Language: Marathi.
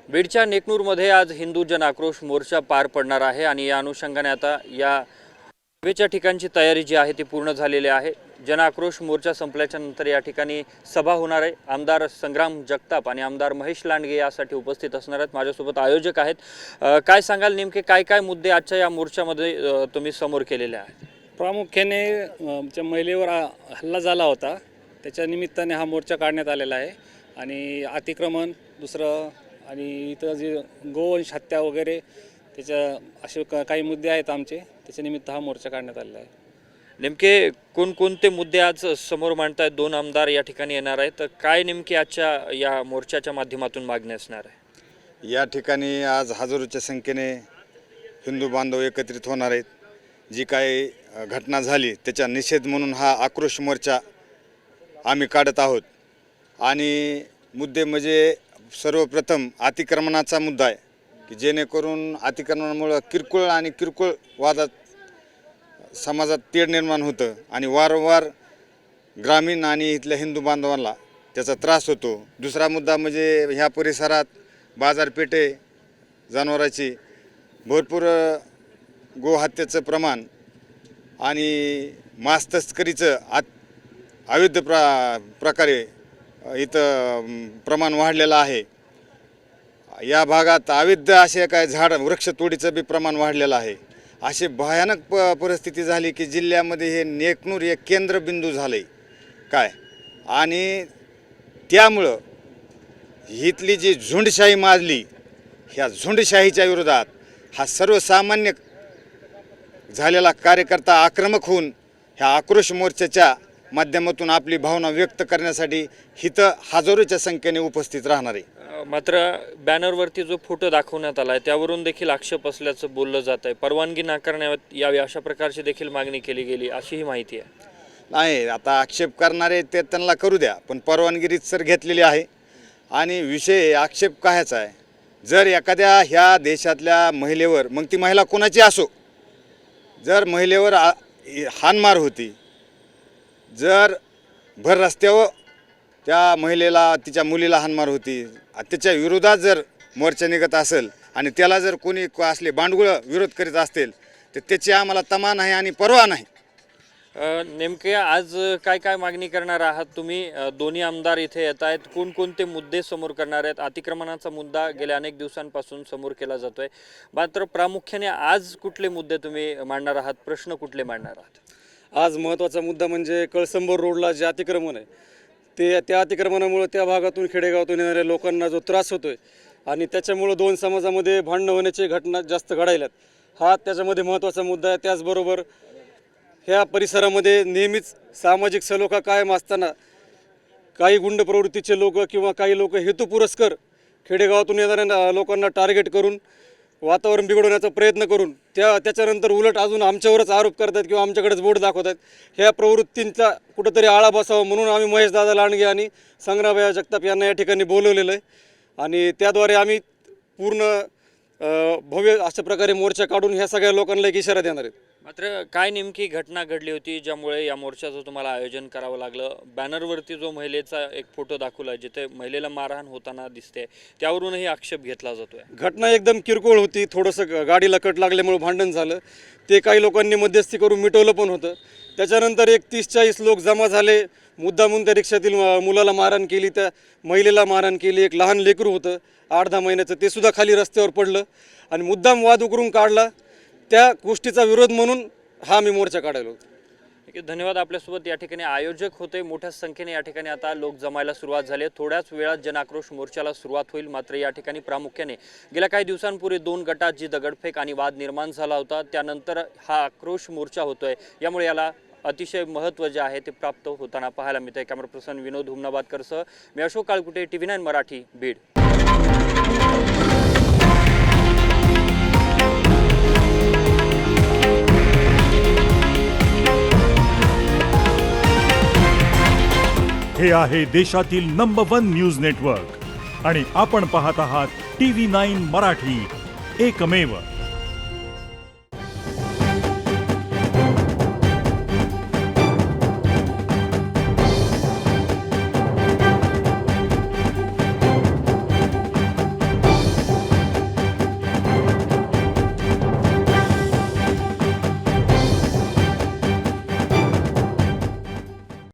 बीडच्या नेकनूरमध्ये आज हिंदू जन आक्रोश मोर्चा पार पडणार आहे आणि या अनुषंगाने आता या सभेच्या ठिकाणची तयारी जी आहे ती पूर्ण झालेली आहे। जन आक्रोश मोर्चा संपल्याच्या नंतर या ठिकाणी सभा होणार आहे। आमदार संग्राम जगताप आणि आमदार महेश लांडगे यासाठी उपस्थित असणार आहेत। माझ्यासोबत आयोजक आहेत। काय सांगाल नेमके काय काय मुद्दे आजच्या या मोर्चामध्ये तुम्ही समोर केलेले आहेत? प्रामुख्याने आमच्या महिलेवर हल्ला झाला होता, त्याच्या निमित्ताने हा मोर्चा काढण्यात आलेला आहे। आणि अतिक्रमण दुसरं आणि इथं जे गोवंश हत्या वगैरे त्याच्या असे काही मुद्दे आहेत आमचे, त्याच्या निमित्त हा मोर्चा काढण्यात आलेला आहे। नेमके कोणकोणते मुद्दे आज समोर मांडतायत? दोन आमदार या ठिकाणी येणार आहेत, तर काय नेमकी आजच्या या मोर्चाच्या माध्यमातून मागणी असणार आहे? या ठिकाणी आज हजारोच्या संख्येने हिंदू बांधव एकत्रित होणार आहेत। जी काही घटना झाली त्याचा निषेध म्हणून हा आक्रोश मोर्चा आम्ही काढत आहोत। आणि मुद्दे म्हणजे सर्वप्रथम अतिक्रमणाचा मुद्दा आहे की जेणेकरून अतिक्रमणामुळे किरकोळ वादात समाजात तेढ निर्माण होतं आणि वारंवार ग्रामीण आणि इथल्या हिंदू बांधवांना त्याचा त्रास होतो। दुसरा मुद्दा म्हणजे ह्या परिसरात बाजारपेठे जनावरांची भरपूर गोहत्येचं प्रमाण आणि मांस तस्करीचं अवैध प्रकारे इथं प्रमाण वाढलेलं आहे। या भागात अवैध असे काय वृक्षतोडीचं बी प्रमाण वाढलेलं आहे। अशी भयानक परिस्थिती झाली की जिल्ह्यामध्ये हे नेकनूर एक केंद्रबिंदू झाले काय। आणि त्यामुळं इथली जी झुंडशाही माजली, ह्या झुंडशाहीच्या विरोधात हा सर्वसामान्य झालेला कार्यकर्ता आक्रमक होऊन ह्या आक्रोश मोर्चाच्या माध्यमातून आपली भावना व्यक्त करण्यासाठी इथं हजारोच्या संख्येने उपस्थित राहणार आहे। मात्र बॅनरवरती जो फोटो दाखवण्यात आला आहे त्यावरून देखील आक्षेप असल्याचं बोललं जात आहे। परवानगी नाकारण्यात यावी अशा प्रकारची देखील मागणी केली गेली अशी ही माहिती आहे। नाही, आता आक्षेप करणारे ते त्यांना करू द्या, पण परवानगी रीतसर घेतलेली आहे। आणि विषय आक्षेप कायचा आहे, जर एखाद्या ह्या देशातल्या महिलेवर, मग ती महिला कोणाची असो, जर महिलेवर हाणमार होती, जर भर रस्त्यावर त्या महिलेला तिच्या मुलीला हाणमार होती, त्याच्या विरोधात जर मोर्चा निघत असेल आणि त्याला जर कोणी असले बांडगुळं विरोध करीत असतील तर त्याची आम्हाला तमा नाही आणि परवा नाही। नेमके आज काय काय मागणी करणार आहात तुम्ही? दोन्ही आमदार इथे येत आहेत, कोणकोणते मुद्दे समोर करणार आहेत? अतिक्रमणाचा मुद्दा गेल्या अनेक दिवसांपासून समोर केला जातोय, मात्र प्रामुख्याने आज कुठले मुद्दे तुम्ही मांडणार आहात? प्रश्न कुठले मांडणार आहात? आज महत्त्वाचा मुद्दा म्हणजे कळसंबर रोडला जे अतिक्रमण आहे त्या अतिक्रमणामुळे त्या भागातून खेडेगावातून येणाऱ्या लोकांना जो त्रास होतोय आणि त्याच्यामुळं दोन समाजामध्ये भांडणं होण्याची घटना जास्त घडायल्यात, हा त्याच्यामध्ये महत्त्वाचा मुद्दा आहे। त्याचबरोबर ह्या परिसरामध्ये नेहमीच सामाजिक सलोखा कायम असताना काही गुंड प्रवृत्तीचे लोक किंवा काही लोक हेतुपुरस्कर खेडेगावातून येणाऱ्या लोकांना टार्गेट करून वातावरण बिघडवण्याचा प्रयत्न करून त्याच्यानंतर उलट अजून आमच्यावरच आरोप करतात किंवा आमच्याकडेच बोट दाखवतात। ह्या प्रवृत्तींचा कुठंतरी आळा बसावा म्हणून आम्ही महेशदादा लांडगे आणि संग्रामभाई जगताप यांना या ठिकाणी बोलवलेलं आहे आणि त्याद्वारे आम्ही पूर्ण भव्य अशा प्रकारे मोर्चा काढून ह्या सगळ्या लोकांना एक इशारा देणार आहेत। मात्र काय नेमकी घटना घडली होती ज्यामुळे या मोर्चाचं तुम्हाला आयोजन करावं लागलं? बॅनरवरती जो महिलेचा एक फोटो दाखवला जिथे महिलेला मारहाण होताना दिसते, त्यावरूनही आक्षेप घेतला जातोय। घटना एकदम किरकोळ होती, थोडंसं गाडीला कट लागल्यामुळे भांडण झालं, ते काही लोकांनी मध्यस्थी करून मिटवलं पण होतं। त्याच्यानंतर एक 30-40 लोक जमा झाले, मुद्दामून त्या रिक्षातील मुलाला मारहाण केली, त्या महिलेला मारहाण केली। एक लहान लेकरू होतं 8-10 महिन्याचं, ते सुद्धा खाली रस्त्यावर पडलं आणि मुद्दाम वाद उकरून काढला। त्या गोष्टीचा विरोध म्हणून हा मी मोर्चा काढायला होतो। धन्यवाद। आपल्यासोबत या ठिकाणी आयोजक होते। मोठ्या संख्येने या ठिकाणी आता लोक जमायला सुरुवात झाली। थोड्याच वेळात जनाक्रोश मोर्चाला सुरुवात होईल। मात्र या ठिकाणी प्रामुख्याने गेल्या काही दिवसांपूर्वी 2 गटात जी दगडफेक आणि वाद निर्माण झाला होता, त्यानंतर हा आक्रोश मोर्चा होतोय, यामुळे याला अतिशय महत्त्व जे आहे ते प्राप्त होताना पाहायला मिळतंय। कॅमेरा पर्सन विनोद हुमनाबादकरसह मी अशोक काळकुटे, TV9 मराठी, बीड। हे आहे देशातील नंबर 1 न्यूज नेटवर्क आणि आपण पाहत आहात TV9 मराठी, एकमेव।